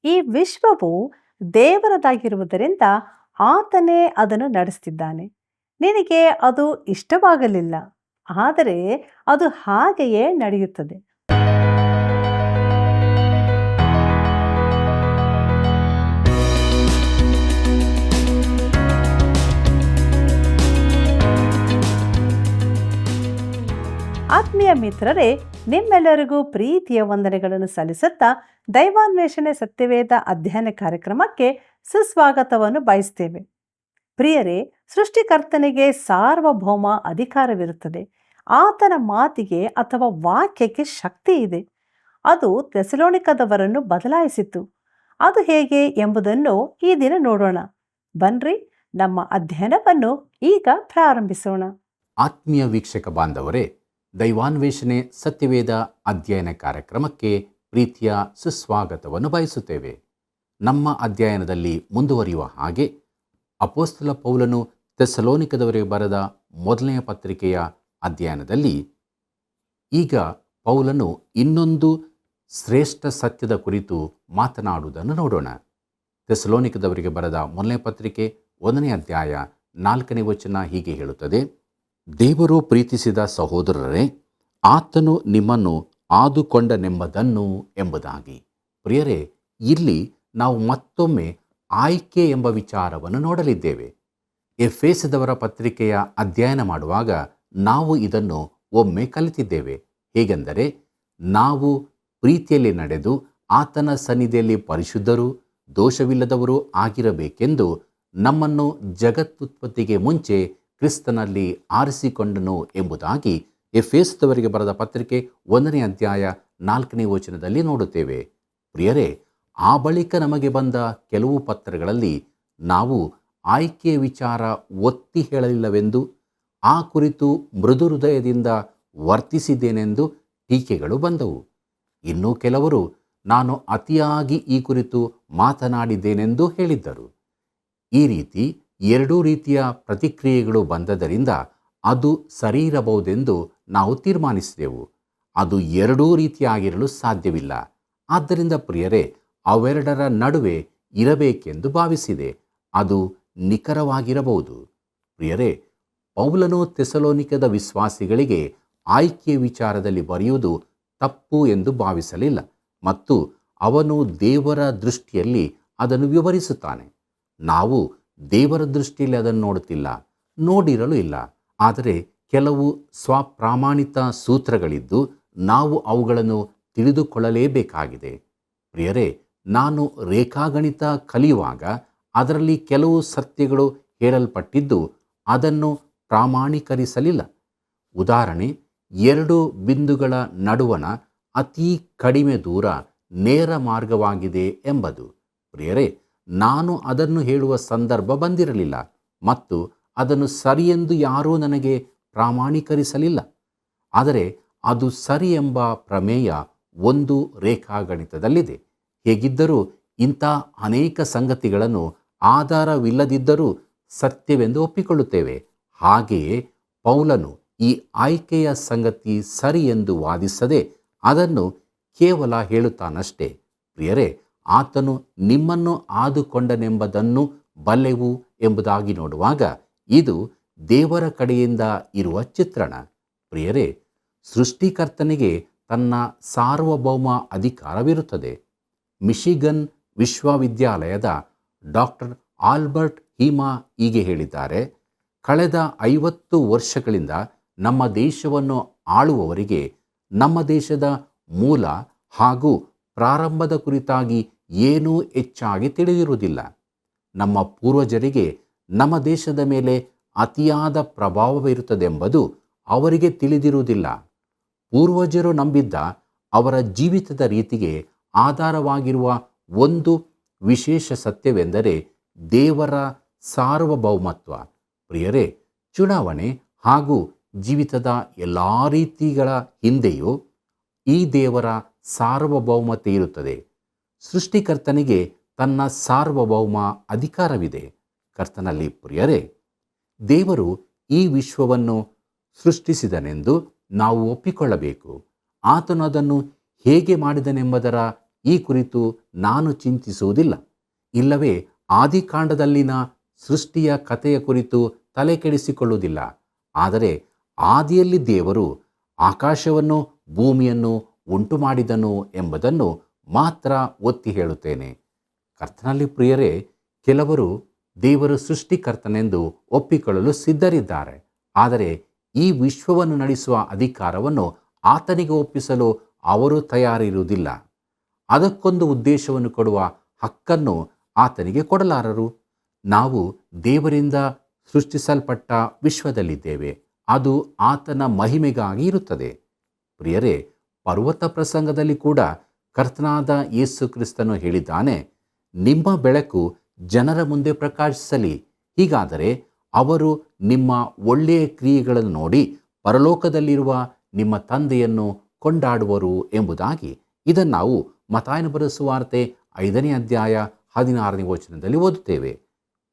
ಈ ವಿಶ್ವವು ದೇವರದಾಗಿರುವುದರಿಂದ ಆತನೇ ಅದನ್ನು ನಡೆಸ್ತಿದ್ದಾನೆ. ನಿನಗೆ ಅದು ಇಷ್ಟವಾಗಲಿಲ್ಲ, ಆದರೆ ಅದು ಹಾಗೆಯೇ ನಡೆಯುತ್ತದೆ. ಆತ್ಮೀಯ ಮಿತ್ರರೇ, ನಿಮ್ಮೆಲ್ಲರಿಗೂ ಪ್ರೀತಿಯ ವಂದನೆಗಳನ್ನು ಸಲ್ಲಿಸುತ್ತಾ ದೈವಾನ್ವೇಷಣೆ ಸತ್ಯವೇದ ಅಧ್ಯಯನ ಕಾರ್ಯಕ್ರಮಕ್ಕೆ ಸುಸ್ವಾಗತವನ್ನು ಬಯಸ್ತೇವೆ. ಪ್ರಿಯರೇ, ಸೃಷ್ಟಿಕರ್ತನಿಗೆ ಸಾರ್ವಭೌಮ ಅಧಿಕಾರವಿರುತ್ತದೆ. ಆತನ ಮಾತಿಗೆ ಅಥವಾ ವಾಕ್ಯಕ್ಕೆ ಶಕ್ತಿ ಇದೆ. ಅದು ಥೆಸಲೋನಿಕದವರನ್ನು ಬದಲಾಯಿಸಿತು. ಅದು ಹೇಗೆ ಎಂಬುದನ್ನು ಈ ದಿನ ನೋಡೋಣ. ಬನ್ರಿ, ನಮ್ಮ ಅಧ್ಯಯನವನ್ನು ಈಗ ಪ್ರಾರಂಭಿಸೋಣ. ಆತ್ಮೀಯ ವೀಕ್ಷಕ ಬಾಂಧವರೇ, ದೈವಾನ್ವೇಷಣೆ ಸತ್ಯವೇದ ಅಧ್ಯಯನ ಕಾರ್ಯಕ್ರಮಕ್ಕೆ ಪ್ರೀತಿಯ ಸುಸ್ವಾಗತವನ್ನು ಬಯಸುತ್ತೇವೆ. ನಮ್ಮ ಅಧ್ಯಯನದಲ್ಲಿ ಮುಂದುವರಿಯುವ ಹಾಗೆ ಅಪೊಸ್ತಲ ಪೌಲನು ಥೆಸಲೋನಿಕದವರಿಗೆ ಬರೆದ ಮೊದಲನೆಯ ಪತ್ರಿಕೆಯ ಅಧ್ಯಯನದಲ್ಲಿ ಈಗ ಪೌಲನು ಇನ್ನೊಂದು ಶ್ರೇಷ್ಠ ಸತ್ಯದ ಕುರಿತು ಮಾತನಾಡುವುದನ್ನು ನೋಡೋಣ. ಥೆಸಲೋನಿಕದವರಿಗೆ ಬರೆದ ಮೊದಲನೇ ಪತ್ರಿಕೆ 1ನೇ ಅಧ್ಯಾಯ 4ನೇ ವಚನ ಹೀಗೆ ಹೇಳುತ್ತದೆ: ದೇವರು ಪ್ರೀತಿಸಿದ ಸಹೋದರರೇ, ಆತನು ನಿಮ್ಮನ್ನು ಆದುಕೊಂಡನೆಂಬುದನ್ನು ಎಂಬುದಾಗಿ. ಪ್ರಿಯರೇ, ಇಲ್ಲಿ ನಾವು ಮತ್ತೊಮ್ಮೆ ಆಯ್ಕೆ ಎಂಬ ವಿಚಾರವನ್ನು ನೋಡಲಿದ್ದೇವೆ. ಎಫೆಸದವರ ಪತ್ರಿಕೆಯ ಅಧ್ಯಯನ ಮಾಡುವಾಗ ನಾವು ಇದನ್ನು ಒಮ್ಮೆ ಕಲಿತಿದ್ದೇವೆ. ಹೇಗೆಂದರೆ, ನಾವು ಪ್ರೀತಿಯಲ್ಲಿ ನಡೆದು ಆತನ ಸನ್ನಿಧಿಯಲ್ಲಿ ಪರಿಶುದ್ಧರೂ ದೋಷವಿಲ್ಲದವರೂ ಆಗಿರಬೇಕೆಂದು ನಮ್ಮನ್ನು ಜಗತ್ತುತ್ಪತ್ತಿಗೆ ಮುಂಚೆ ಕ್ರಿಸ್ತನಲ್ಲಿ ಆರಿಸಿಕೊಂಡನು ಎಂಬುದಾಗಿ ಎಫೆಸದವರಿಗೆ ಬರೆದ ಪತ್ರಿಕೆ 1ನೇ ಅಧ್ಯಾಯ 4ನೇ ವಚನದಲ್ಲಿ ನೋಡುತ್ತೇವೆ. ಪ್ರಿಯರೇ, ಆ ಬಳಿಕ ನಮಗೆ ಬಂದ ಕೆಲವು ಪತ್ರಗಳಲ್ಲಿ ನಾವು ಆಯ್ಕೆಯ ವಿಚಾರ ಒತ್ತಿ ಹೇಳಲಿಲ್ಲವೆಂದು, ಆ ಕುರಿತು ಮೃದು ಹೃದಯದಿಂದ ವರ್ತಿಸಿದ್ದೇನೆಂದು ಟೀಕೆಗಳು ಬಂದವು. ಇನ್ನೂ ಕೆಲವರು ನಾನು ಅತಿಯಾಗಿ ಈ ಕುರಿತು ಮಾತನಾಡಿದ್ದೇನೆಂದು ಹೇಳಿದ್ದರು. ಈ ರೀತಿ ಎರಡೂ ರೀತಿಯ ಪ್ರತಿಕ್ರಿಯೆಗಳು ಬಂದದರಿಂದ ಅದು ಸರಿ ಇರಬಹುದೆಂದು ನಾವು ತೀರ್ಮಾನಿಸಿದೆವು. ಅದು ಎರಡೂ ರೀತಿಯಾಗಿರಲು ಸಾಧ್ಯವಿಲ್ಲ. ಆದ್ದರಿಂದ ಪ್ರಿಯರೇ, ಅವೆರಡರ ನಡುವೆ ಇರಬೇಕೆಂದು ಭಾವಿಸಿದೆ. ಅದು ನಿಖರವಾಗಿರಬಹುದು. ಪ್ರಿಯರೇ, ಪೌಲನು ಥೆಸಲೋನಿಕದ ವಿಶ್ವಾಸಿಗಳಿಗೆ ಆಯ್ಕೆಯ ವಿಚಾರದಲ್ಲಿ ಬರೆಯುವುದು ತಪ್ಪು ಎಂದು ಭಾವಿಸಲಿಲ್ಲ ಮತ್ತು ಅವನು ದೇವರ ದೃಷ್ಟಿಯಲ್ಲಿ ಅದನ್ನು ವಿವರಿಸುತ್ತಾನೆ. ನಾವು ದೇವರ ದೃಷ್ಟಿಯಲ್ಲಿ ಅದನ್ನು ನೋಡುತ್ತಿಲ್ಲ, ನೋಡಿರಲು ಇಲ್ಲ. ಆದರೆ ಕೆಲವು ಸ್ವಪ್ರಾಮಾಣಿತ ಸೂತ್ರಗಳಿದ್ದು ನಾವು ಅವುಗಳನ್ನು ತಿಳಿದುಕೊಳ್ಳಲೇಬೇಕಾಗಿದೆ. ಪ್ರಿಯರೇ, ನಾನು ರೇಖಾಗಣಿತ ಕಲಿಯುವಾಗ ಅದರಲ್ಲಿ ಕೆಲವು ಸತ್ಯಗಳು ಹೇಳಲ್ಪಟ್ಟಿದ್ದು ಅದನ್ನು ಪ್ರಾಮಾಣೀಕರಿಸಲಿಲ್ಲ. ಉದಾಹರಣೆ, 2 ಬಿಂದುಗಳ ನಡುವಣ ಅತಿ ಕಡಿಮೆ ದೂರ ನೇರ ಮಾರ್ಗವಾಗಿದೆ ಎಂಬುದು. ಪ್ರಿಯರೇ, ನಾನು ಅದನ್ನು ಹೇಳುವ ಸಂದರ್ಭ ಬಂದಿರಲಿಲ್ಲ ಮತ್ತು ಅದನ್ನು ಸರಿಯೆಂದು ಯಾರೂ ನನಗೆ ಪ್ರಾಮಾಣೀಕರಿಸಲಿಲ್ಲ. ಆದರೆ ಅದು ಸರಿ ಎಂಬ ಪ್ರಮೇಯ ಒಂದು ರೇಖಾಗಣಿತದಲ್ಲಿದೆ. ಹೇಗಿದ್ದರೂ ಇಂಥ ಅನೇಕ ಸಂಗತಿಗಳನ್ನು ಆಧಾರವಿಲ್ಲದಿದ್ದರೂ ಸತ್ಯವೆಂದು ಒಪ್ಪಿಕೊಳ್ಳುತ್ತೇವೆ. ಹಾಗೆಯೇ ಪೌಲನು ಈ ಆಯ್ಕೆಯ ಸಂಗತಿ ಸರಿ ಎಂದು ವಾದಿಸದೆ ಅದನ್ನು ಕೇವಲ ಹೇಳುತ್ತಾನಷ್ಟೇ. ಪ್ರಿಯರೇ, ಆತನು ನಿಮ್ಮನ್ನು ಆದುಕೊಂಡನೆಂಬುದನ್ನು ಬಲ್ಲೆವು ಎಂಬುದಾಗಿ ನೋಡುವಾಗ ಇದು ದೇವರ ಕಡೆಯಿಂದ ಇರುವ ಚಿತ್ರಣ. ಪ್ರಿಯರೇ, ಸೃಷ್ಟಿಕರ್ತನಿಗೆ ತನ್ನ ಸಾರ್ವಭೌಮ ಅಧಿಕಾರವಿರುತ್ತದೆ. ಮಿಶಿಗನ್ ವಿಶ್ವವಿದ್ಯಾಲಯದ ಡಾಕ್ಟರ್ ಆಲ್ಬರ್ಟ್ ಹೀಮಾ ಹೀಗೆ ಹೇಳಿದ್ದಾರೆ: ಕಳೆದ 50 ವರ್ಷಗಳಿಂದ ನಮ್ಮ ದೇಶವನ್ನು ಆಳುವವರಿಗೆ ನಮ್ಮ ದೇಶದ ಮೂಲ ಹಾಗೂ ಪ್ರಾರಂಭದ ಕುರಿತಾಗಿ ಏನೂ ಹೆಚ್ಚಾಗಿ ತಿಳಿದಿರುವುದಿಲ್ಲ. ನಮ್ಮ ಪೂರ್ವಜರಿಗೆ ನಮ್ಮ ದೇಶದ ಮೇಲೆ ಅತಿಯಾದ ಪ್ರಭಾವವಿರುತ್ತದೆಂಬುದು ಅವರಿಗೆ ತಿಳಿದಿರುವುದಿಲ್ಲ. ಪೂರ್ವಜರು ನಂಬಿದ್ದ ಅವರ ಜೀವಿತದ ರೀತಿಗೆ ಆಧಾರವಾಗಿರುವ ಒಂದು ವಿಶೇಷ ಸತ್ಯವೆಂದರೆ ದೇವರ ಸಾರ್ವಭೌಮತ್ವ. ಪ್ರಿಯರೇ, ಚುನಾವಣೆ ಹಾಗೂ ಜೀವಿತದ ಎಲ್ಲ ರೀತಿಗಳ ಹಿಂದೆಯೂ ಈ ದೇವರ ಸಾರ್ವಭೌಮತೆ ಇರುತ್ತದೆ. ಸೃಷ್ಟಿಕರ್ತನಿಗೆ ತನ್ನ ಸಾರ್ವಭೌಮ ಅಧಿಕಾರವಿದೆ. ಕರ್ತನಲ್ಲಿ ಪ್ರಿಯರೇ, ದೇವರು ಈ ವಿಶ್ವವನ್ನು ಸೃಷ್ಟಿಸಿದನೆಂದು ನಾವು ಒಪ್ಪಿಕೊಳ್ಳಬೇಕು. ಆತನು ಅದನ್ನು ಹೇಗೆ ಮಾಡಿದನೆಂಬುದರ ಈ ಕುರಿತು ನಾನು ಚಿಂತಿಸುವುದಿಲ್ಲ. ಇಲ್ಲವೇ ಆದಿಕಾಂಡದಲ್ಲಿನ ಸೃಷ್ಟಿಯ ಕಥೆಯ ಕುರಿತು ತಲೆ ಕೆಡಿಸಿಕೊಳ್ಳುವುದಿಲ್ಲ. ಆದರೆ ಆದಿಯಲ್ಲಿ ದೇವರು ಆಕಾಶವನ್ನು ಭೂಮಿಯನ್ನು ಉಂಟು ಮಾಡಿದನು ಎಂಬುದನ್ನು ಮಾತ್ರ ಒತ್ತಿ ಹೇಳುತ್ತೇನೆ. ಕರ್ತನಲ್ಲಿ ಪ್ರಿಯರೇ, ಕೆಲವರು ದೇವರು ಸೃಷ್ಟಿಕರ್ತನೆಂದು ಒಪ್ಪಿಕೊಳ್ಳಲು ಸಿದ್ಧರಿದ್ದಾರೆ. ಆದರೆ ಈ ವಿಶ್ವವನ್ನು ನಡೆಸುವ ಅಧಿಕಾರವನ್ನು ಆತನಿಗೆ ಒಪ್ಪಿಸಲು ಅವರು ತಯಾರಿರುವುದಿಲ್ಲ. ಅದಕ್ಕೊಂದು ಉದ್ದೇಶವನ್ನು ಕೊಡುವ ಹಕ್ಕನ್ನು ಆತನಿಗೆ ಕೊಡಲಾರರು. ನಾವು ದೇವರಿಂದ ಸೃಷ್ಟಿಸಲ್ಪಟ್ಟ ವಿಶ್ವದಲ್ಲಿದ್ದೇವೆ. ಅದು ಆತನ ಮಹಿಮೆಗಾಗಿ ಇರುತ್ತದೆ. ಪ್ರಿಯರೇ, ಪರ್ವತ ಪ್ರಸಂಗದಲ್ಲಿ ಕೂಡ ಕರ್ತನಾದ ಯೇಸು ಕ್ರಿಸ್ತನು ಹೇಳಿದ್ದಾನೆ, ನಿಮ್ಮ ಬೆಳಕು ಜನರ ಮುಂದೆ ಪ್ರಕಾಶಿಸಲಿ. ಹೀಗಾದರೆ ಅವರು ನಿಮ್ಮ ಒಳ್ಳೆಯ ಕ್ರಿಯೆಗಳನ್ನು ನೋಡಿ ಪರಲೋಕದಲ್ಲಿರುವ ನಿಮ್ಮ ತಂದೆಯನ್ನು ಕೊಂಡಾಡುವರು ಎಂಬುದಾಗಿ. ಇದನ್ನು ನಾವು ಮತ್ತಾಯನ ಬರೆದ ಸುವಾರ್ತೆ 5ನೇ ಅಧ್ಯಾಯ 16ನೇ ವಚನದಲ್ಲಿ ಓದುತ್ತೇವೆ.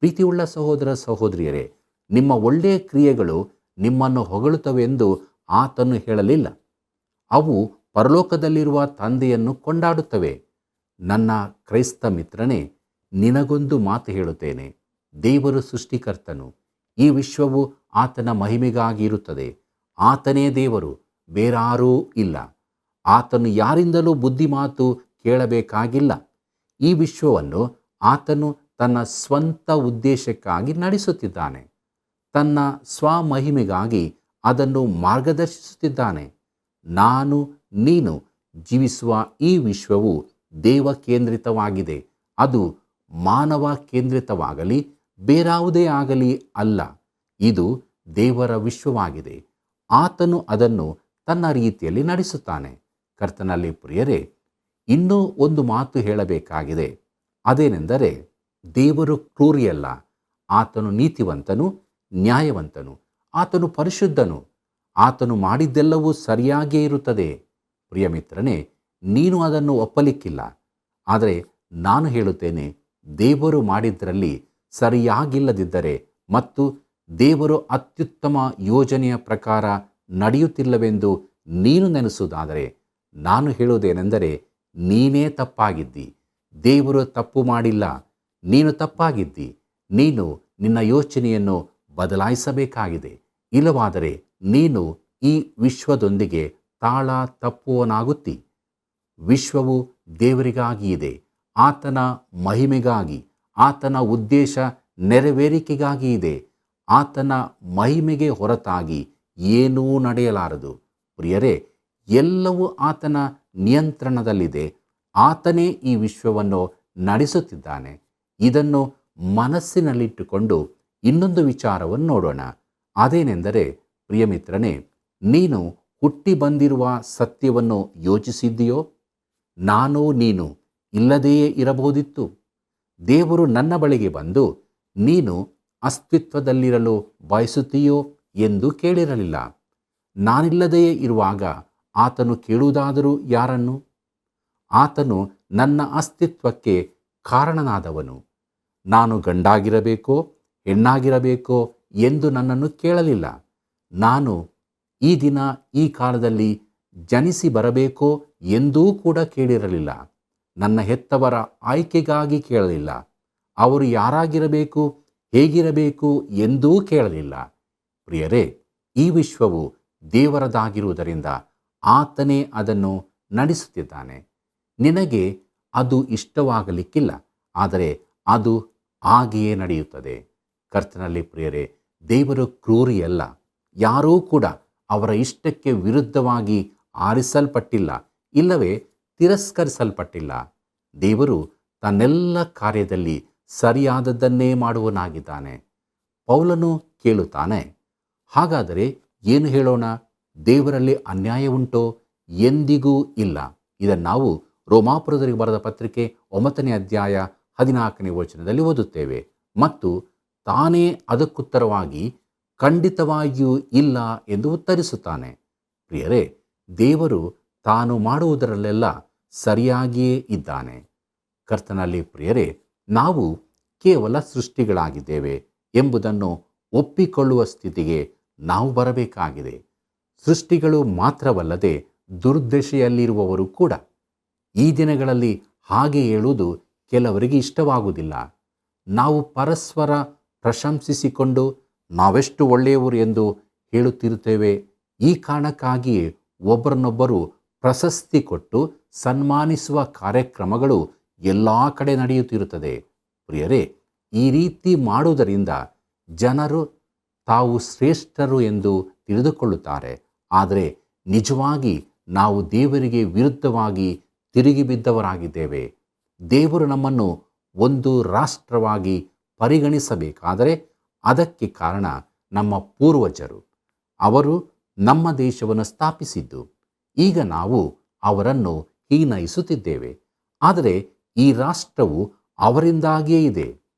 ಪ್ರೀತಿಯುಳ್ಳ ಸಹೋದರ ಸಹೋದರಿಯರೇ, ನಿಮ್ಮ ಒಳ್ಳೆಯ ಕ್ರಿಯೆಗಳು ನಿಮ್ಮನ್ನು ಹೊಗಳುತ್ತವೆಂದು ಆತನು ಹೇಳಲಿಲ್ಲ. ಅವು ಪರಲೋಕದಲ್ಲಿರುವ ತಂದೆಯನ್ನು ಕೊಂಡಾಡುತ್ತವೆ. ನನ್ನ ಕ್ರೈಸ್ತ ಮಿತ್ರನೇ, ನಿನಗೊಂದು ಮಾತು ಹೇಳುತ್ತೇನೆ. ದೇವರು ಸೃಷ್ಟಿಕರ್ತನು. ಈ ವಿಶ್ವವು ಆತನ ಮಹಿಮೆಗಾಗಿ ಇರುತ್ತದೆ. ಆತನೇ ದೇವರು, ಬೇರಾರೂ ಇಲ್ಲ. ಆತನು ಯಾರಿಂದಲೂ ಬುದ್ಧಿಮಾತು ಕೇಳಬೇಕಾಗಿಲ್ಲ. ಈ ವಿಶ್ವವನ್ನು ಆತನು ತನ್ನ ಸ್ವಂತ ಉದ್ದೇಶಕ್ಕಾಗಿ ನಡೆಸುತ್ತಿದ್ದಾನೆ. ತನ್ನ ಸ್ವಮಹಿಮೆಗಾಗಿ ಅದನ್ನು ಮಾರ್ಗದರ್ಶಿಸುತ್ತಿದ್ದಾನೆ. ನಾನು ನೀನು ಜೀವಿಸುವ ಈ ವಿಶ್ವವು ದೇವ ಕೇಂದ್ರಿತವಾಗಿದೆ. ಅದು ಮಾನವ ಕೇಂದ್ರಿತವಾಗಲಿ ಬೇರಾವುದೇ ಆಗಲಿ ಅಲ್ಲ. ಇದು ದೇವರ ವಿಶ್ವವಾಗಿದೆ. ಆತನು ಅದನ್ನು ತನ್ನ ರೀತಿಯಲ್ಲಿ ನಡೆಸುತ್ತಾನೆ. ಕರ್ತನಲ್ಲಿ ಪ್ರಿಯರೇ, ಇನ್ನೂ ಒಂದು ಮಾತು ಹೇಳಬೇಕಾಗಿದೆ. ಅದೇನೆಂದರೆ, ದೇವರು ಕ್ರೂರಿಯಲ್ಲ. ಆತನು ನೀತಿವಂತನು, ನ್ಯಾಯವಂತನು. ಆತನು ಪರಿಶುದ್ಧನು. ಆತನು ಮಾಡಿದ್ದೆಲ್ಲವೂ ಸರಿಯಾಗಿಯೇ ಇರುತ್ತದೆ. ಪ್ರಿಯ ಮಿತ್ರನೇ, ನೀನು ಅದನ್ನು ಒಪ್ಪಲಿಕ್ಕಿಲ್ಲ. ಆದರೆ ನಾನು ಹೇಳುತ್ತೇನೆ, ದೇವರು ಮಾಡಿದ್ದರಲ್ಲಿ ಸರಿಯಾಗಿಲ್ಲದಿದ್ದರೆ ಮತ್ತು ದೇವರು ಅತ್ಯುತ್ತಮ ಯೋಜನೆಯ ಪ್ರಕಾರ ನಡೆಯುತ್ತಿಲ್ಲವೆಂದು ನೀನು ನೆನೆಸುವುದಾದರೆ, ನಾನು ಹೇಳುವುದೇನೆಂದರೆ, ನೀನೇ ತಪ್ಪಾಗಿದ್ದಿ. ದೇವರು ತಪ್ಪು ಮಾಡಿಲ್ಲ, ನೀನು ತಪ್ಪಾಗಿದ್ದಿ. ನೀನು ನಿನ್ನ ಯೋಚನೆಯನ್ನು ಬದಲಾಯಿಸಬೇಕಾಗಿದೆ. ಇಲ್ಲವಾದರೆ ನೀನು ಈ ವಿಶ್ವದೊಂದಿಗೆ ತಾಳ ತಪ್ಪುವನಾಗುತ್ತಿ. ವಿಶ್ವವು ದೇವರಿಗಾಗಿ ಇದೆ, ಆತನ ಮಹಿಮೆಗಾಗಿ, ಆತನ ಉದ್ದೇಶ ನೆರವೇರಿಕೆಗಾಗಿ ಇದೆ. ಆತನ ಮಹಿಮೆಗೆ ಹೊರತಾಗಿ ಏನೂ ನಡೆಯಲಾರದು. ಪ್ರಿಯರೇ, ಎಲ್ಲವೂ ಆತನ ನಿಯಂತ್ರಣದಲ್ಲಿದೆ. ಆತನೇ ಈ ವಿಶ್ವವನ್ನು ನಡೆಸುತ್ತಿದ್ದಾನೆ. ಇದನ್ನು ಮನಸ್ಸಿನಲ್ಲಿಟ್ಟುಕೊಂಡು ಇನ್ನೊಂದು ವಿಚಾರವನ್ನು ನೋಡೋಣ. ಅದೇನೆಂದರೆ, ಪ್ರಿಯಮಿತ್ರನೇ, ನೀನು ಹುಟ್ಟಿ ಬಂದಿರುವ ಸತ್ಯವನ್ನು ಯೋಚಿಸಿದ್ದೀಯೋ? ನಾನು ನೀನು ಇಲ್ಲದೆಯೇ ಇರಬಹುದಿತ್ತು. ದೇವರು ನನ್ನ ಬಳಿಗೆ ಬಂದು, ನೀನು ಅಸ್ತಿತ್ವದಲ್ಲಿರಲು ಬಯಸುತ್ತೀಯೋ ಎಂದು ಕೇಳಿರಲಿಲ್ಲ. ನಾನಿಲ್ಲದೆಯೇ ಇರುವಾಗ ಆತನು ಕೇಳುವುದಾದರೂ ಯಾರನ್ನು? ಆತನು ನನ್ನ ಅಸ್ತಿತ್ವಕ್ಕೆ ಕಾರಣನಾದವನು. ನಾನು ಗಂಡಾಗಿರಬೇಕೋ ಹೆಣ್ಣಾಗಿರಬೇಕೋ ಎಂದು ನನ್ನನ್ನು ಕೇಳಲಿಲ್ಲ. ನಾನು ಈ ದಿನ ಈ ಕಾಲದಲ್ಲಿ ಜನಿಸಿ ಬರಬೇಕೋ ಎಂದೂ ಕೂಡ ಕೇಳಿರಲಿಲ್ಲ. ನನ್ನ ಹೆತ್ತವರ ಆಯ್ಕೆಗಾಗಿ ಕೇಳಲಿಲ್ಲ. ಅವರು ಯಾರಾಗಿರಬೇಕು, ಹೇಗಿರಬೇಕು ಎಂದೂ ಕೇಳಲಿಲ್ಲ. ಪ್ರಿಯರೇ, ಈ ವಿಶ್ವವು ದೇವರದಾಗಿರುವುದರಿಂದ ಆತನೇ ಅದನ್ನು ನಡೆಸುತ್ತಿದ್ದಾನೆ. ನಿನಗೆ ಅದು ಇಷ್ಟವಾಗಲಿಕ್ಕಿಲ್ಲ, ಆದರೆ ಅದು ಹಾಗೆಯೇ ನಡೆಯುತ್ತದೆ. ಕರ್ತನಲ್ಲಿ ಪ್ರಿಯರೇ, ದೇವರು ಕ್ರೂರಿಯಲ್ಲ. ಯಾರೂ ಕೂಡ ಅವರ ಇಷ್ಟಕ್ಕೆ ವಿರುದ್ಧವಾಗಿ ಆರಿಸಲ್ಪಟ್ಟಿಲ್ಲ, ಇಲ್ಲವೇ ತಿರಸ್ಕರಿಸಲ್ಪಟ್ಟಿಲ್ಲ. ದೇವರು ತನ್ನೆಲ್ಲ ಕಾರ್ಯದಲ್ಲಿ ಸರಿಯಾದದ್ದನ್ನೇ ಮಾಡುವನಾಗಿದ್ದಾನೆ. ಪೌಲನು ಕೇಳುತ್ತಾನೆ, ಹಾಗಾದರೆ ಏನು ಹೇಳೋಣ? ದೇವರಲ್ಲಿ ಅನ್ಯಾಯ ಉಂಟೋ? ಎಂದಿಗೂ ಇಲ್ಲ. ಇದನ್ನು ನಾವು ರೋಮಾಪುರದವರಿಗೆ ಬರೆದ ಪತ್ರಿಕೆ 9ನೇ ಅಧ್ಯಾಯ 14ನೇ ವಚನದಲ್ಲಿ ಓದುತ್ತೇವೆ. ಮತ್ತು ತಾನೇ ಅದಕ್ಕುತ್ತರವಾಗಿ ಖಂಡಿತವಾಗಿಯೂ ಇಲ್ಲ ಎಂದು ಉತ್ತರಿಸುತ್ತಾನೆ. ಪ್ರಿಯರೇ, ದೇವರು ತಾನು ಮಾಡುವುದರಲ್ಲೆಲ್ಲ ಸರಿಯಾಗಿಯೇ ಇದ್ದಾನೆ. ಕರ್ತನಲ್ಲಿ ಪ್ರಿಯರೇ, ನಾವು ಕೇವಲ ಸೃಷ್ಟಿಗಳಾಗಿದ್ದೇವೆ ಎಂಬುದನ್ನು ಒಪ್ಪಿಕೊಳ್ಳುವ ಸ್ಥಿತಿಗೆ ನಾವು ಬರಬೇಕಾಗಿದೆ. ಸೃಷ್ಟಿಗಳು ಮಾತ್ರವಲ್ಲದೆ ದುರ್ದಶೆಯಲ್ಲಿರುವವರು ಕೂಡ. ಈ ದಿನಗಳಲ್ಲಿ ಹಾಗೆ ಹೇಳುವುದು ಕೆಲವರಿಗೆ ಇಷ್ಟವಾಗುವುದಿಲ್ಲ. ನಾವು ಪರಸ್ಪರ ಪ್ರಶಂಸಿಸಿಕೊಂಡು ನಾವೆಷ್ಟು ಒಳ್ಳೆಯವರು ಎಂದು ಹೇಳುತ್ತಿರುತ್ತೇವೆ. ಈ ಕಾರಣಕ್ಕಾಗಿಯೇ ಒಬ್ಬರನ್ನೊಬ್ಬರು ಪ್ರಶಸ್ತಿ ಕೊಟ್ಟು ಸನ್ಮಾನಿಸುವ ಕಾರ್ಯಕ್ರಮಗಳು ಎಲ್ಲ ಕಡೆ ನಡೆಯುತ್ತಿರುತ್ತದೆ. ಪ್ರಿಯರೇ, ಈ ರೀತಿ ಮಾಡುವುದರಿಂದ ಜನರು ತಾವು ಶ್ರೇಷ್ಠರು ಎಂದು ತಿಳಿದುಕೊಳ್ಳುತ್ತಾರೆ. ಆದರೆ ನಿಜವಾಗಿ ನಾವು ದೇವರಿಗೆ ವಿರುದ್ಧವಾಗಿ ತಿರುಗಿ ಬಿದ್ದವರಾಗಿದ್ದೇವೆ. ದೇವರು ನಮ್ಮನ್ನು ಒಂದು ರಾಷ್ಟ್ರವಾಗಿ ಪರಿಗಣಿಸಬೇಕಾದರೆ ಅದಕ್ಕೆ ಕಾರಣ ನಮ್ಮ ಪೂರ್ವಜರು. ಅವರು ನಮ್ಮ ದೇಶವನ್ನು ಸ್ಥಾಪಿಸಿದ್ದು. ಈಗ ನಾವು ಅವರನ್ನು ಹೀನೈಸುತ್ತಿದ್ದೇವೆ. ಆದರೆ ಈ ರಾಷ್ಟ್ರವು ಅವರಿಂದಾಗಿಯೇ ಇದೆ.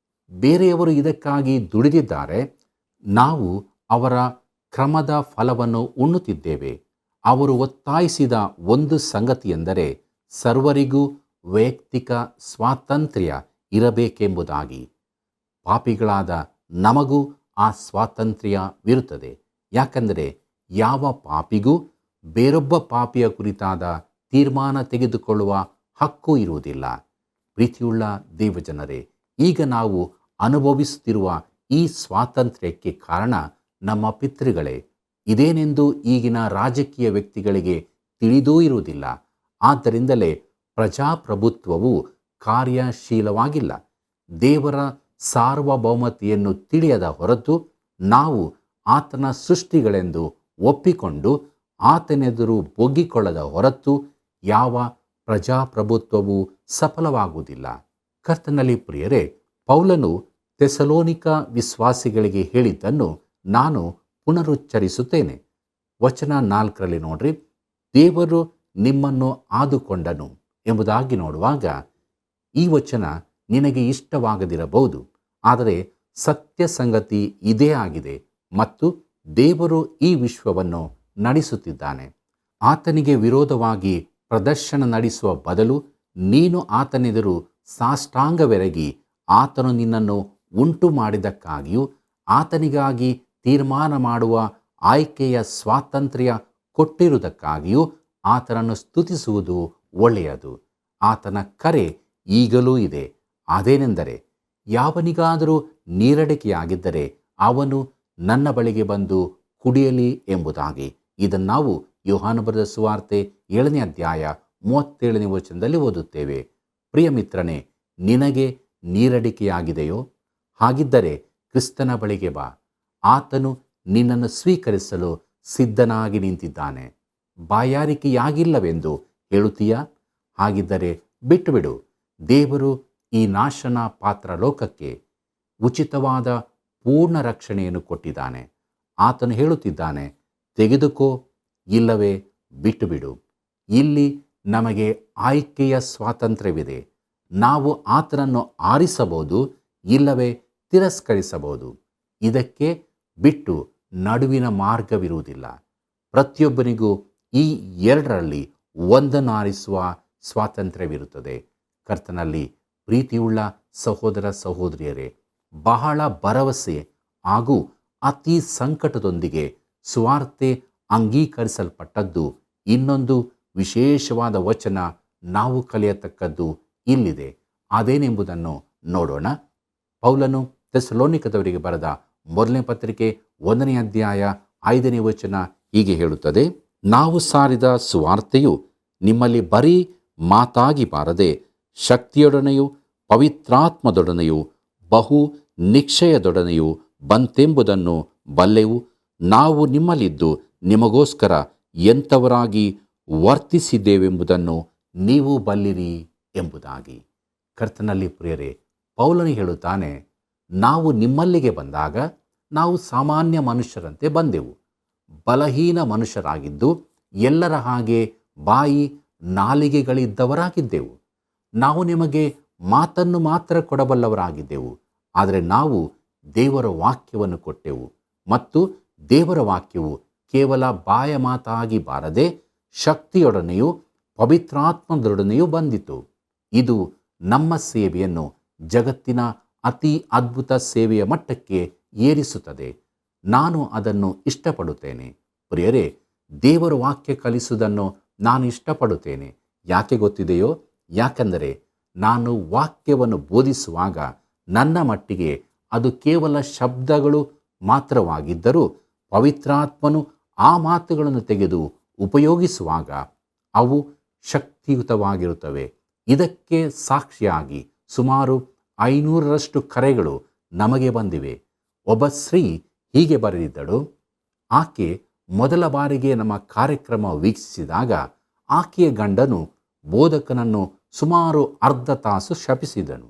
ಬೇರೆಯವರು ಇದಕ್ಕಾಗಿ ದುಡಿದಿದ್ದಾರೆ. ನಾವು ಅವರ ಕ್ರಮದ ಫಲವನ್ನು ಉಣ್ಣುತ್ತಿದ್ದೇವೆ. ಅವರು ಒತ್ತಾಯಿಸಿದ ಒಂದು ಸಂಗತಿಯೆಂದರೆ ಸರ್ವರಿಗೂ ವೈಯಕ್ತಿಕ ಸ್ವಾತಂತ್ರ್ಯ ಇರಬೇಕೆಂಬುದಾಗಿ. ಪಾಪಿಗಳಾದ ನಮಗೂ ಆ ಸ್ವಾತಂತ್ರ್ಯವಿರುತ್ತದೆ. ಯಾಕೆಂದರೆ ಯಾವ ಪಾಪಿಗೂ ಬೇರೊಬ್ಬ ಪಾಪಿಯ ಕುರಿತಾದ ತೀರ್ಮಾನ ತೆಗೆದುಕೊಳ್ಳುವ ಹಕ್ಕು ಇರುವುದಿಲ್ಲ. ಪ್ರೀತಿಯುಳ್ಳ ದೇವಜನರೇ, ಈಗ ನಾವು ಅನುಭವಿಸುತ್ತಿರುವ ಈ ಸ್ವಾತಂತ್ರ್ಯಕ್ಕೆ ಕಾರಣ ನಮ್ಮ ಪಿತೃಗಳೇ. ಇದೇನೆಂದು ಈಗಿನ ರಾಜಕೀಯ ವ್ಯಕ್ತಿಗಳಿಗೆ ತಿಳಿದೂ ಇರುವುದಿಲ್ಲ. ಆದ್ದರಿಂದಲೇ ಪ್ರಜಾಪ್ರಭುತ್ವವು ಕಾರ್ಯಶೀಲವಾಗಿಲ್ಲ. ದೇವರ ಸಾರ್ವಭೌಮತೆಯನ್ನು ತಿಳಿಯದ ಹೊರತು ನಾವು ಆತನ ಸೃಷ್ಟಿಗಳೆಂದು ಒಪ್ಪಿಕೊಂಡು ಆತನೆದುರು ಬೊಗ್ಗಿಕೊಳ್ಳದ ಹೊರತು ಯಾವ ಪ್ರಜಾಪ್ರಭುತ್ವವು ಸಫಲವಾಗುವುದಿಲ್ಲ. ಕರ್ತನಲ್ಲಿ ಪ್ರಿಯರೇ, ಪೌಲನು ಥೆಸಲೋನಿಕ ವಿಶ್ವಾಸಿಗಳಿಗೆ ಹೇಳಿದ್ದನ್ನು ನಾನು ಪುನರುಚ್ಚರಿಸುತ್ತೇನೆ. ವಚನ 4 ನೋಡ್ರಿ, ದೇವರು ನಿಮ್ಮನ್ನು ಆದುಕೊಂಡನು ಎಂಬುದಾಗಿ ನೋಡುವಾಗ ಈ ವಚನ ನಿನಗೆ ಇಷ್ಟವಾಗದಿರಬಹುದು. ಆದರೆ ಸತ್ಯ ಸಂಗತಿ ಇದೇ ಆಗಿದೆ ಮತ್ತು ದೇವರು ಈ ವಿಶ್ವವನ್ನು ನಡೆಸುತ್ತಿದ್ದಾನೆ. ಆತನಿಗೆ ವಿರೋಧವಾಗಿ ಪ್ರದರ್ಶನ ನಡೆಸುವ ಬದಲು ನೀನು ಆತನೆದುರು ಸಾಷ್ಟಾಂಗವೆರಗಿ ಆತನು ನಿನ್ನನ್ನು ಉಂಟು ಮಾಡಿದ್ದಕ್ಕಾಗಿಯೂ ಆತನಿಗಾಗಿ ತೀರ್ಮಾನ ಮಾಡುವ ಆಯ್ಕೆಯ ಸ್ವಾತಂತ್ರ್ಯ ಕೊಟ್ಟಿರುವುದಕ್ಕಾಗಿಯೂ ಆತನನ್ನು ಸ್ತುತಿಸುವುದು ಒಳ್ಳೆಯದು. ಆತನ ಕರೆ ಈಗಲೂ ಇದೆ. ಅದೇನೆಂದರೆ, ಯಾವನಿಗಾದರೂ ನೀರಡಿಕೆಯಾಗಿದ್ದರೆ ಅವನು ನನ್ನ ಬಳಿಗೆ ಬಂದು ಕುಡಿಯಲಿ ಎಂಬುದಾಗಿ. ಇದನ್ನು ನಾವು ಯೋಹಾನ ಬರೆದ ಸುವಾರ್ತೆ 7ನೇ ಅಧ್ಯಾಯ 37ನೇ ವಚನದಲ್ಲಿ ಓದುತ್ತೇವೆ. ಪ್ರಿಯ ಮಿತ್ರನೇ, ನಿನಗೆ ನೀರಡಿಕೆಯಾಗಿದೆಯೋ? ಹಾಗಿದ್ದರೆ ಕ್ರಿಸ್ತನ ಬಳಿಗೆ ಬಾ. ಆತನು ನಿನ್ನನ್ನು ಸ್ವೀಕರಿಸಲು ಸಿದ್ಧನಾಗಿ ನಿಂತಿದ್ದಾನೆ. ಬಾಯಾರಿಕೆಯಾಗಿಲ್ಲವೆಂದು ಹೇಳುತ್ತೀಯಾ? ಹಾಗಿದ್ದರೆ ಬಿಟ್ಟುಬಿಡು. ದೇವರು ಈ ನಾಶನ ಪಾತ್ರ ಲೋಕಕ್ಕೆ ಉಚಿತವಾದ ಪೂರ್ಣ ರಕ್ಷಣೆಯನ್ನು ಕೊಟ್ಟಿದ್ದಾನೆ. ಆತನು ಹೇಳುತ್ತಿದ್ದಾನೆ, ತೆಗೆದುಕೋ, ಇಲ್ಲವೇ ಬಿಟ್ಟುಬಿಡು. ಇಲ್ಲಿ ನಮಗೆ ಆಯ್ಕೆಯ ಸ್ವಾತಂತ್ರ್ಯವಿದೆ. ನಾವು ಆತನನ್ನು ಆರಿಸಬಹುದು, ಇಲ್ಲವೇ ತಿರಸ್ಕರಿಸಬಹುದು. ಇದಕ್ಕೆ ಬಿಟ್ಟು ನಡುವಿನ ಮಾರ್ಗವಿರುವುದಿಲ್ಲ. ಪ್ರತಿಯೊಬ್ಬನಿಗೂ ಈ ಎರಡರಲ್ಲಿ ಒಂದನ್ನು ಆರಿಸುವ ಸ್ವಾತಂತ್ರ್ಯವಿರುತ್ತದೆ. ಕರ್ತನಲ್ಲಿ ಪ್ರೀತಿಯುಳ್ಳ ಸಹೋದರ ಸಹೋದರಿಯರೇ, ಬಹಳ ಭರವಸೆ ಹಾಗೂ ಅತಿ ಸಂಕಟದೊಂದಿಗೆ ಸುವಾರ್ತೆ ಅಂಗೀಕರಿಸಲ್ಪಟ್ಟದ್ದು ಇನ್ನೊಂದು ವಿಶೇಷವಾದ ವಚನ ನಾವು ಕಲಿಯತಕ್ಕದ್ದು ಇಲ್ಲಿದೆ. ಅದೇನೆಂಬುದನ್ನು ನೋಡೋಣ. ಪೌಲನು ಥೆಸಲೋನಿಕದವರಿಗೆ ಬರೆದ 1ನೇ ಪತ್ರಿಕೆ 1ನೇ ಅಧ್ಯಾಯ 5ನೇ ವಚನ ಹೀಗೆ ಹೇಳುತ್ತದೆ, ನಾವು ಸಾರಿದ ಸುವಾರ್ತೆಯು ನಿಮ್ಮಲ್ಲಿ ಬರೀ ಮಾತಾಗಿ ಬಾರದೆ ಶಕ್ತಿಯೊಡನೆಯೂ ಪವಿತ್ರಾತ್ಮದೊಡನೆಯೂ ಬಹು ನಿಶ್ಚಯದೊಡನೆಯೂ ಬಂತೆಂಬುದನ್ನು ಬಲ್ಲೆವು. ನಾವು ನಿಮ್ಮಲ್ಲಿದ್ದು ನಿಮಗೋಸ್ಕರ ಎಂಥವರಾಗಿ ವರ್ತಿಸಿದ್ದೇವೆಂಬುದನ್ನು ನೀವು ಬಲ್ಲಿರಿ ಎಂಬುದಾಗಿ. ಕರ್ತನಲ್ಲಿ ಪ್ರಿಯರೇ, ಪೌಲನು ಹೇಳುತ್ತಾನೆ, ನಾವು ನಿಮ್ಮಲ್ಲಿಗೆ ಬಂದಾಗ ನಾವು ಸಾಮಾನ್ಯ ಮನುಷ್ಯರಂತೆ ಬಂದೆವು. ಬಲಹೀನ ಮನುಷ್ಯರಾಗಿದ್ದು ಎಲ್ಲರ ಹಾಗೆ ಬಾಯಿ ನಾಲಿಗೆಗಳಿದ್ದವರಾಗಿದ್ದೆವು. ನಾವು ನಿಮಗೆ ಮಾತನ್ನು ಮಾತ್ರ ಕೊಡಬಲ್ಲವರಾಗಿದ್ದೆವು. ಆದರೆ ನಾವು ದೇವರ ವಾಕ್ಯವನ್ನು ಕೊಟ್ಟೆವು ಮತ್ತು ದೇವರ ವಾಕ್ಯವು ಕೇವಲ ಬಾಯ ಮಾತಾಗಿ ಬಾರದೆ ಶಕ್ತಿಯೊಡನೆಯೂ ಪವಿತ್ರಾತ್ಮದೊಡನೆಯೂ ಬಂದಿತು. ಇದು ನಮ್ಮ ಸೇವೆಯನ್ನು ಜಗತ್ತಿನ ಅತಿ ಅದ್ಭುತ ಸೇವೆಯ ಮಟ್ಟಕ್ಕೆ ಏರಿಸುತ್ತದೆ. ನಾನು ಅದನ್ನು ಇಷ್ಟಪಡುತ್ತೇನೆ. ಪ್ರಿಯರೇ, ದೇವರ ವಾಕ್ಯ ಕಲಿಸುವುದನ್ನು ನಾನು ಇಷ್ಟಪಡುತ್ತೇನೆ. ಯಾಕೆ ಗೊತ್ತಿದೆಯೋ? ಯಾಕೆಂದರೆ ನಾನು ವಾಕ್ಯವನ್ನು ಬೋಧಿಸುವಾಗ ನನ್ನ ಮಟ್ಟಿಗೆ ಅದು ಕೇವಲ ಶಬ್ದಗಳು ಮಾತ್ರವಾಗಿದ್ದರೂ ಪವಿತ್ರಾತ್ಮನು ಆ ಮಾತುಗಳನ್ನು ತೆಗೆದು ಉಪಯೋಗಿಸುವಾಗ ಅವು ಶಕ್ತಿಯುತವಾಗಿರುತ್ತವೆ. ಇದಕ್ಕೆ ಸಾಕ್ಷಿಯಾಗಿ ಸುಮಾರು 500ರಷ್ಟು ಕರೆಗಳು ನಮಗೆ ಬಂದಿವೆ. ಒಬ್ಬ ಸ್ತ್ರೀ ಹೀಗೆ ಬರೆದಿದ್ದಳು. ಆಕೆ ಮೊದಲ ಬಾರಿಗೆ ನಮ್ಮ ಕಾರ್ಯಕ್ರಮ ವೀಕ್ಷಿಸಿದಾಗ ಆಕೆಯ ಗಂಡನು ಬೋಧಕನನ್ನು ಸುಮಾರು ಅರ್ಧ ತಾಸು ಶಪಿಸಿದನು.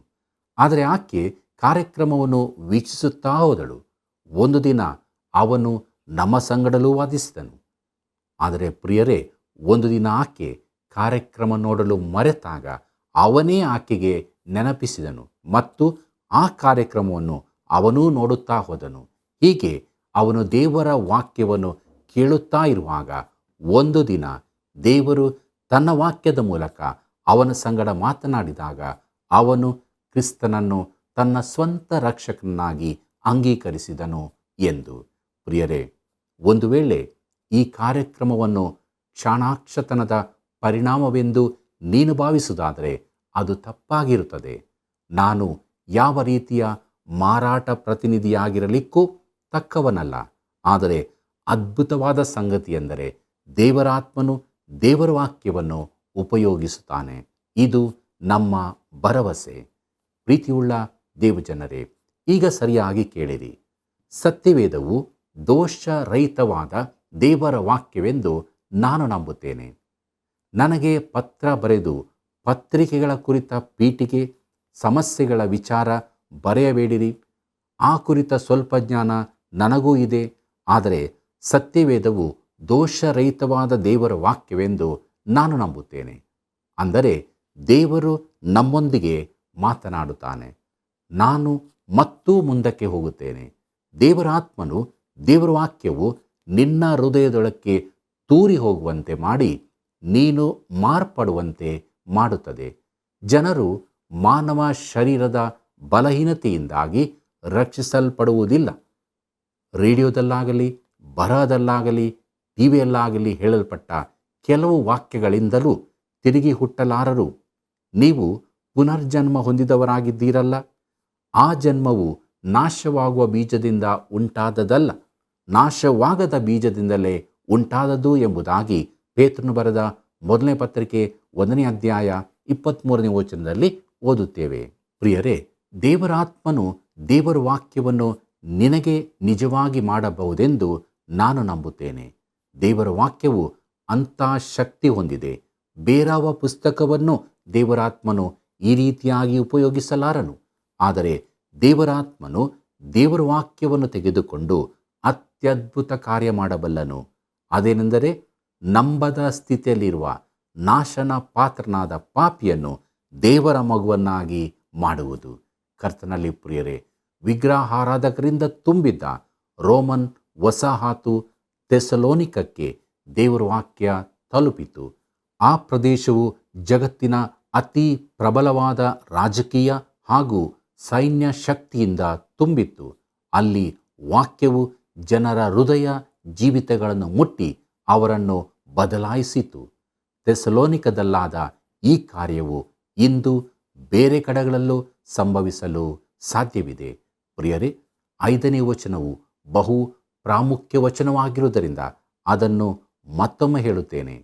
ಆದರೆ ಆಕೆ ಕಾರ್ಯಕ್ರಮವನ್ನು ವೀಕ್ಷಿಸುತ್ತಾ ಹೋದಳು. ಒಂದು ದಿನ ಅವನು ನಮ್ಮ ಸಂಗಡಲೂ ವಾದಿಸಿದನು. ಆದರೆ ಪ್ರಿಯರೇ, ಒಂದು ದಿನ ಆಕೆ ಕಾರ್ಯಕ್ರಮ ನೋಡಲು ಮರೆತಾಗ ಅವನೇ ಆಕೆಗೆ ನೆನಪಿಸಿದನು ಮತ್ತು ಆ ಕಾರ್ಯಕ್ರಮವನ್ನು ಅವನೂ ನೋಡುತ್ತಾ ಹೋದನು. ಹೀಗೆ ಅವನು ದೇವರ ವಾಕ್ಯವನ್ನು ಕೇಳುತ್ತಾ ಇರುವಾಗ ಒಂದು ದಿನ ದೇವರು ತನ್ನ ವಾಕ್ಯದ ಮೂಲಕ ಅವನ ಸಂಗಡ ಮಾತನಾಡಿದಾಗ ಅವನು ಕ್ರಿಸ್ತನನ್ನು ತನ್ನ ಸ್ವಂತ ರಕ್ಷಕನಾಗಿ ಅಂಗೀಕರಿಸಿದನು ಎಂದು. ಪ್ರಿಯರೇ, ಒಂದು ವೇಳೆ ಈ ಕಾರ್ಯಕ್ರಮವನ್ನು ಕ್ಷಾಣಾಕ್ಷತನದ ಪರಿಣಾಮವೆಂದು ನೀನು ಭಾವಿಸುವುದಾದರೆ ಅದು ತಪ್ಪಾಗಿರುತ್ತದೆ. ನಾನು ಯಾವ ರೀತಿಯ ಮಾರಾಟ ಪ್ರತಿನಿಧಿಯಾಗಿರಲಿಕ್ಕೂ ತಕ್ಕವನಲ್ಲ. ಆದರೆ ಅದ್ಭುತವಾದ ಸಂಗತಿ ಎಂದರೆ ದೇವರಾತ್ಮನು ದೇವರ ವಾಕ್ಯವನ್ನು ಉಪಯೋಗಿಸುತ್ತಾನೆ. ಇದು ನಮ್ಮ ಭರವಸೆ. ಪ್ರೀತಿಯುಳ್ಳ ದೇವಜನರೇ, ಈಗ ಸರಿಯಾಗಿ ಕೇಳಿರಿ. ಸತ್ಯವೇದವು ದೋಷರಹಿತವಾದ ದೇವರ ವಾಕ್ಯವೆಂದು ನಾನು ನಂಬುತ್ತೇನೆ. ನನಗೆ ಪತ್ರ ಬರೆದು ಪತ್ರಿಕೆಗಳ ಕುರಿತ ಪೀಠಿಕೆ, ಸಮಸ್ಯೆಗಳ ವಿಚಾರ ಬರೆಯಬೇಡಿರಿ. ಆ ಕುರಿತ ಸ್ವಲ್ಪ ಜ್ಞಾನ ನನಗೂ ಇದೆ. ಆದರೆ ಸತ್ಯವೇದವು ದೋಷರಹಿತವಾದ ದೇವರ ವಾಕ್ಯವೆಂದು ನಾನು ನಂಬುತ್ತೇನೆ. ಅಂದರೆ ದೇವರು ನಮ್ಮೊಂದಿಗೆ ಮಾತನಾಡುತ್ತಾನೆ. ನಾನು ಮತ್ತೂ ಮುಂದಕ್ಕೆ ಹೋಗುತ್ತೇನೆ. ದೇವರ ಆತ್ಮನು, ದೇವರ ವಾಕ್ಯವು ನಿನ್ನ ಹೃದಯದೊಳಕ್ಕೆ ತೂರಿ ಹೋಗುವಂತೆ ಮಾಡಿ ನೀನು ಮಾರ್ಪಡುವಂತೆ ಮಾಡುತ್ತದೆ. ಜನರು ಮಾನವ ಶರೀರದ ಬಲಹೀನತೆಯಿಂದಾಗಿ ರಕ್ಷಿಸಲ್ಪಡುವುದಿಲ್ಲ. ರೇಡಿಯೋದಲ್ಲಾಗಲಿ, ಬರಹದಲ್ಲಾಗಲಿ, ಟಿವಿಯಲ್ಲಾಗಲಿ ಹೇಳಲ್ಪಟ್ಟ ಕೆಲವು ವಾಕ್ಯಗಳಿಂದಲೂ ತಿರುಗಿ ಹುಟ್ಟಲಾರರು. ನೀವು ಪುನರ್ಜನ್ಮ ಹೊಂದಿದವರಾಗಿದ್ದೀರಲ್ಲ. ಆ ಜನ್ಮವು ನಾಶವಾಗುವ ಬೀಜದಿಂದ ಉಂಟಾದದಲ್ಲ, ನಾಶವಾಗದ ಬೀಜದಿಂದಲೇ ಉಂಟಾದದ್ದು ಎಂಬುದಾಗಿ ಪೇತ್ರನು ಬರೆದ ಮೊದಲನೇ ಪತ್ರಿಕೆ 1ನೇ ಅಧ್ಯಾಯ 23ನೇ ವಚನದಲ್ಲಿ ಓದುತ್ತೇವೆ. ಪ್ರಿಯರೇ, ದೇವರಾತ್ಮನು ದೇವರ ವಾಕ್ಯವನ್ನು ನಿನಗೆ ನಿಜವಾಗಿ ಮಾಡಬಹುದೆಂದು ನಾನು ನಂಬುತ್ತೇನೆ. ದೇವರ ವಾಕ್ಯವು ಅಂಥ ಶಕ್ತಿ ಹೊಂದಿದೆ. ಬೇರಾವ ಪುಸ್ತಕವನ್ನು ದೇವರಾತ್ಮನು ಈ ರೀತಿಯಾಗಿ ಉಪಯೋಗಿಸಲಾರನು. ಆದರೆ ದೇವರಾತ್ಮನು ದೇವರ ವಾಕ್ಯವನ್ನು ತೆಗೆದುಕೊಂಡು ಅತ್ಯದ್ಭುತ ಕಾರ್ಯ ಮಾಡಬಲ್ಲನು. ಅದೇನೆಂದರೆ ನಂಬದ ಸ್ಥಿತಿಯಲ್ಲಿರುವ ನಾಶನ ಪಾತ್ರನಾದ ಪಾಪಿಯನ್ನು ದೇವರ ಮಗುವನ್ನಾಗಿ ಮಾಡುವುದು. ಕರ್ತನಲ್ಲಿ ಪ್ರಿಯರೇ, ವಿಗ್ರಹಾರಾಧಕರಿಂದ ತುಂಬಿದ್ದ ರೋಮನ್ ವಸಾಹತು ಥೆಸಲೋನಿಕಕ್ಕೆ ದೇವರ ವಾಕ್ಯ ತಲುಪಿತು. ಆ ಪ್ರದೇಶವು ಜಗತ್ತಿನ ಅತಿ ಪ್ರಬಲವಾದ ರಾಜಕೀಯ ಹಾಗೂ ಸೈನ್ಯ ಶಕ್ತಿಯಿಂದ ತುಂಬಿತ್ತು. ಅಲ್ಲಿ ವಾಕ್ಯವು ಜನರ ಹೃದಯ ಜೀವಿತಗಳನ್ನು ಮುಟ್ಟಿ ಅವರನ್ನು ಬದಲಾಯಿಸಿತು. ಥೆಸಲೋನಿಕದಲ್ಲಾದ ಈ ಕಾರ್ಯವು ಇಂದು ಬೇರೆ ಕಡೆಗಳಲ್ಲೂ ಸಂಭವಿಸಲು ಸಾಧ್ಯವಿದೆ. ಪ್ರಿಯರೇ, 5ನೇ ವಚನವು ಬಹು ಪ್ರಾಮುಖ್ಯ ವಚನವಾಗಿರುವುದರಿಂದ ಅದನ್ನು ಮತ್ತೊಮ್ಮೆ ಹೇಳುತ್ತೇನೆ.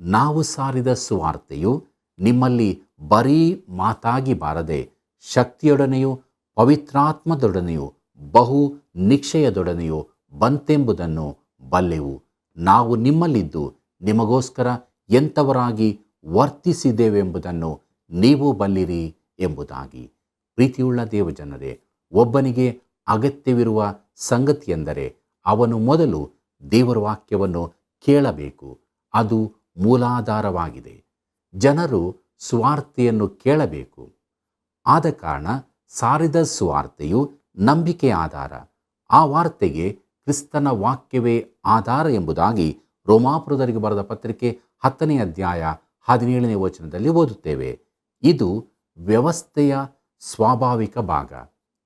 ನಾವು ಸಾರಿದ ಸುವಾರ್ತೆಯು ನಿಮ್ಮಲ್ಲಿ ಬರೀ ಮಾತಾಗಿ ಬಾರದೆ ಶಕ್ತಿಯೊಡನೆಯೂ ಪವಿತ್ರಾತ್ಮದೊಡನೆಯೂ ಬಹು ನಿಶ್ಚಯದೊಡನೆಯೂ ಬಂತೆಂಬುದನ್ನು ಬಲ್ಲೆವು. ನಾವು ನಿಮ್ಮಲ್ಲಿದ್ದು ನಿಮಗೋಸ್ಕರ ಎಂಥವರಾಗಿ ವರ್ತಿಸಿದ್ದೇವೆಂಬುದನ್ನು ನೀವು ಬಲ್ಲಿರಿ ಎಂಬುದಾಗಿ. ಪ್ರೀತಿಯುಳ್ಳ ದೇವಜನರೇ, ಒಬ್ಬನಿಗೆ ಅಗತ್ಯವಿರುವ ಸಂಗತಿಯೆಂದರೆ ಅವನು ಮೊದಲು ದೇವರ ವಾಕ್ಯವನ್ನು ಕೇಳಬೇಕು. ಅದು ಮೂಲಾಧಾರವಾಗಿದೆ. ಜನರು ಸುವಾರ್ತೆಯನ್ನು ಕೇಳಬೇಕು. ಆದ ಕಾರಣ ಸಾರಿದ ಸುವಾರ್ತೆಯು ನಂಬಿಕೆ ಆಧಾರ. ಆ ವಾರ್ತೆಗೆ ಕ್ರಿಸ್ತನ ವಾಕ್ಯವೇ ಆಧಾರ ಎಂಬುದಾಗಿ ರೋಮಾಪುರದವರಿಗೆ ಬರೆದ ಪತ್ರಿಕೆ 10ನೇ ಅಧ್ಯಾಯ 17ನೇ ವಚನದಲ್ಲಿ ಓದುತ್ತೇವೆ. ಇದು ವ್ಯವಸ್ಥೆಯ ಸ್ವಾಭಾವಿಕ ಭಾಗ.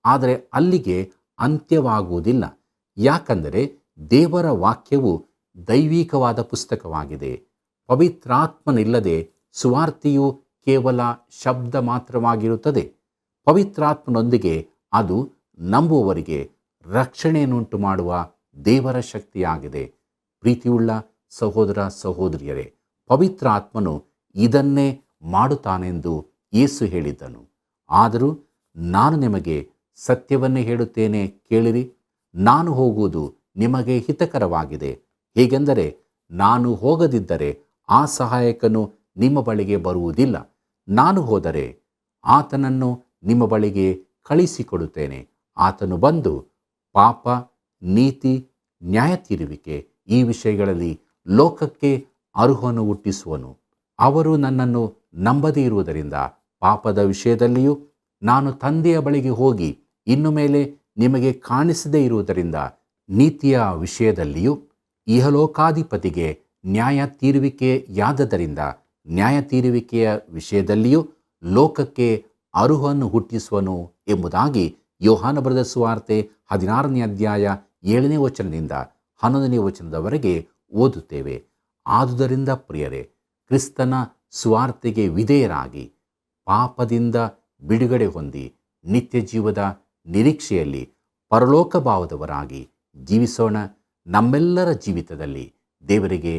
ಆದರೆ ಅಲ್ಲಿಗೆ ಅಂತ್ಯವಾಗುವುದಿಲ್ಲ. ಯಾಕಂದರೆ ದೇವರ ವಾಕ್ಯವು ದೈವಿಕವಾದ ಪುಸ್ತಕವಾಗಿದೆ. ಪವಿತ್ರಾತ್ಮನಿಲ್ಲದೆ ಸುವಾರ್ತೆಯು ಕೇವಲ ಶಬ್ದ ಮಾತ್ರವಾಗಿರುತ್ತದೆ. ಪವಿತ್ರಾತ್ಮನೊಂದಿಗೆ ಅದು ನಂಬುವವರಿಗೆ ರಕ್ಷಣೆಯನ್ನುಂಟು ಮಾಡುವ ದೇವರ ಶಕ್ತಿಯಾಗಿದೆ. ಪ್ರೀತಿಯುಳ್ಳ ಸಹೋದರ ಸಹೋದರಿಯರೇ, ಪವಿತ್ರಾತ್ಮನು ಇದನ್ನೇ ಮಾಡುತ್ತಾನೆಂದು ಯೇಸು ಹೇಳಿದ್ದನು. ಆದರೂ ನಾನು ನಿಮಗೆ ಸತ್ಯವನ್ನೇ ಹೇಳುತ್ತೇನೆ, ಕೇಳಿರಿ. ನಾನು ಹೋಗುವುದು ನಿಮಗೆ ಹಿತಕರವಾಗಿದೆ. ಹೇಗೆಂದರೆ, ನಾನು ಹೋಗದಿದ್ದರೆ ಆ ಸಹಾಯಕನು ನಿಮ್ಮ ಬಳಿಗೆ ಬರುವುದಿಲ್ಲ. ನಾನು ಹೋದರೆ ಆತನನ್ನು ನಿಮ್ಮ ಬಳಿಗೆ ಕಳಿಸಿಕೊಡುತ್ತೇನೆ. ಆತನು ಬಂದು ಪಾಪ, ನೀತಿ, ನ್ಯಾಯ ತೀರುವಿಕೆ ಈ ವಿಷಯಗಳಲ್ಲಿ ಲೋಕಕ್ಕೆ ಅರುಹನ್ನು ಹುಟ್ಟಿಸುವನು. ಅವರು ನನ್ನನ್ನು ನಂಬದೇ ಇರುವುದರಿಂದ ಪಾಪದ ವಿಷಯದಲ್ಲಿಯೂ, ನಾನು ತಂದೆಯ ಬಳಿಗೆ ಹೋಗಿ ಇನ್ನು ಮೇಲೆ ನಿಮಗೆ ಕಾಣಿಸದೇ ಇರುವುದರಿಂದ ನೀತಿಯ ವಿಷಯದಲ್ಲಿಯೂ, ಇಹಲೋಕಾಧಿಪತಿಗೆ ನ್ಯಾಯ ತೀರುವಿಕೆಯಾದದರಿಂದ ನ್ಯಾಯ ತೀರುವಿಕೆಯ ವಿಷಯದಲ್ಲಿಯೂ ಲೋಕಕ್ಕೆ ಅರುಹನ್ನು ಹುಟ್ಟಿಸುವನು ಎಂಬುದಾಗಿ ಯೋಹಾನ ಬರೆದ ಸುವಾರ್ತೆ 16ನೇ ಅಧ್ಯಾಯ 7ನೇ ವಚನದಿಂದ 11ನೇ ವಚನದವರೆಗೆ ಓದುತ್ತೇವೆ. ಆದುದರಿಂದ ಪ್ರಿಯರೇ, ಕ್ರಿಸ್ತನ ಸುವಾರ್ತೆಗೆ ವಿಧೇಯರಾಗಿ ಪಾಪದಿಂದ ಬಿಡುಗಡೆ ಹೊಂದಿ ನಿತ್ಯ ಜೀವದ ನಿರೀಕ್ಷೆಯಲ್ಲಿ ಪರಲೋಕ ಭಾವದವರಾಗಿ ಜೀವಿಸೋಣ. ನಮ್ಮೆಲ್ಲರ ಜೀವಿತದಲ್ಲಿ ದೇವರಿಗೆ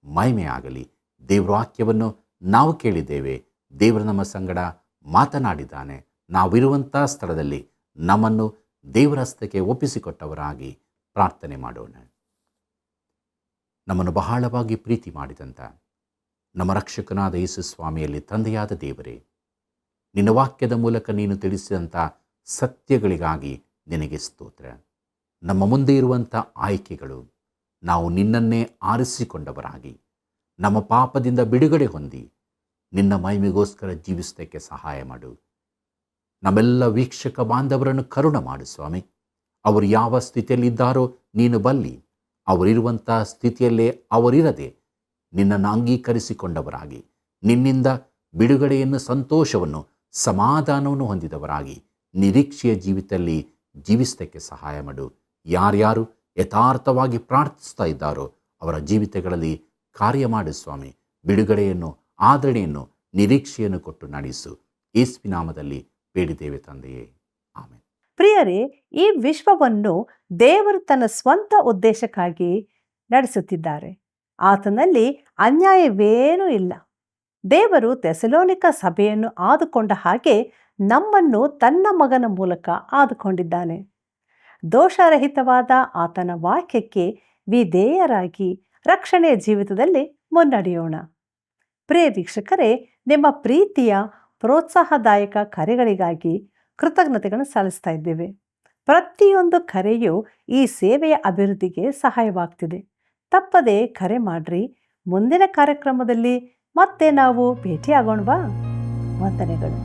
ಮಹಿಮೆಯಾಗಲಿ. ದೇವರ ವಾಕ್ಯವನ್ನು ನಾವು ಕೇಳಿದ್ದೇವೆ. ದೇವರು ನಮ್ಮ ಸಂಗಡ ಮಾತನಾಡಿದ್ದಾನೆ. ನಾವಿರುವಂಥ ಸ್ಥಳದಲ್ಲಿ ನಮ್ಮನ್ನು ದೇವರ ಹಸ್ತಕ್ಕೆ ಒಪ್ಪಿಸಿಕೊಟ್ಟವರಾಗಿ ಪ್ರಾರ್ಥನೆ ಮಾಡೋಣ. ನಮ್ಮನ್ನು ಬಹಳವಾಗಿ ಪ್ರೀತಿ ಮಾಡಿದಂಥ ನಮ್ಮ ರಕ್ಷಕನಾದ ಯೇಸು ಸ್ವಾಮಿಯಲ್ಲಿ ತಂದೆಯಾದ ದೇವರೇ, ನಿನ್ನ ವಾಕ್ಯದ ಮೂಲಕ ನೀನು ತಿಳಿಸಿದಂಥ ಸತ್ಯಗಳಿಗಾಗಿ ನಿನಗೆ ಸ್ತೋತ್ರ. ನಮ್ಮ ಮುಂದೆ ಇರುವಂಥ ಆಯ್ಕೆಗಳು, ನಾವು ನಿನ್ನನ್ನೇ ಆರಿಸಿಕೊಂಡವರಾಗಿ ನಮ್ಮ ಪಾಪದಿಂದ ಬಿಡುಗಡೆ ಹೊಂದಿ ನಿನ್ನ ಮಹಿಮೆಗೋಸ್ಕರ ಜೀವಿಸೋದಕ್ಕೆ ಸಹಾಯ ಮಾಡು. ನಮ್ಮೆಲ್ಲ ವೀಕ್ಷಕ ಬಾಂಧವರನ್ನು ಕರುಣ ಮಾಡು ಸ್ವಾಮಿ. ಅವರು ಯಾವ ಸ್ಥಿತಿಯಲ್ಲಿದ್ದಾರೋ ನೀನು ಬಲ್ಲಿ. ಅವರಿರುವಂಥ ಸ್ಥಿತಿಯಲ್ಲೇ ಅವರಿರದೆ ನಿನ್ನನ್ನು ಅಂಗೀಕರಿಸಿಕೊಂಡವರಾಗಿ, ನಿನ್ನಿಂದ ಬಿಡುಗಡೆಯನ್ನು, ಸಂತೋಷವನ್ನು, ಸಮಾಧಾನವನ್ನು ಹೊಂದಿದವರಾಗಿ ನಿರೀಕ್ಷೆಯ ಜೀವಿತದಲ್ಲಿ ಜೀವಿಸೋದಕ್ಕೆ ಸಹಾಯ ಮಾಡು. ಯಾರ್ಯಾರು ಯಥಾರ್ಥವಾಗಿ ಪ್ರಾರ್ಥಿಸ್ತಾ ಇದ್ದಾರೋ ಅವರ ಜೀವಿತಗಳಲ್ಲಿ ಕಾರ್ಯ ಮಾಡು ಸ್ವಾಮಿ. ಬಿಡುಗಡೆಯನ್ನು, ಆದರಣೆಯನ್ನು, ನಿರೀಕ್ಷೆಯನ್ನು ಕೊಟ್ಟು ನಡೆಸು. ಯೇಸುವಿನ ನಾಮದಲ್ಲಿ ಬೇಡಿದ್ದೇವೆ ತಂದೆಯೇ, ಆಮೆನ್. ಪ್ರಿಯರೇ, ಈ ವಿಶ್ವವನ್ನು ದೇವರು ತನ್ನ ಸ್ವಂತ ಉದ್ದೇಶಕ್ಕಾಗಿ ನಡೆಸುತ್ತಿದ್ದಾರೆ. ಆತನಲ್ಲಿ ಅನ್ಯಾಯವೇನೂ ಇಲ್ಲ. ದೇವರು ಥೆಸಲೋನಿಕ ಸಭೆಯನ್ನು ಆದುಕೊಂಡ ಹಾಗೆ ನಮ್ಮನ್ನು ತನ್ನ ಮಗನ ಮೂಲಕ ಆದುಕೊಂಡಿದ್ದಾನೆ. ದೋಷರಹಿತವಾದ ಆತನ ವಾಕ್ಯಕ್ಕೆ ವಿಧೇಯರಾಗಿ ರಕ್ಷಣೆಯ ಜೀವಿತದಲ್ಲಿ ಮುನ್ನಡೆಯೋಣ. ಪ್ರಿಯ ವೀಕ್ಷಕರೇ, ನಿಮ್ಮ ಪ್ರೀತಿಯ ಪ್ರೋತ್ಸಾಹದಾಯಕ ಕರೆಗಳಿಗಾಗಿ ಕೃತಜ್ಞತೆಗಳನ್ನು ಸಲ್ಲಿಸ್ತಾ ಇದ್ದೇವೆ. ಪ್ರತಿಯೊಂದು ಕರೆಯು ಈ ಸೇವೆಯ ಅಭಿವೃದ್ಧಿಗೆ ಸಹಾಯವಾಗ್ತಿದೆ. ತಪ್ಪದೆ ಕರೆ ಮಾಡ್ರಿ. ಮುಂದಿನ ಕಾರ್ಯಕ್ರಮದಲ್ಲಿ ಮತ್ತೆ ನಾವು ಭೇಟಿಯಾಗೋಣವಾ? ವಂದನೆಗಳು.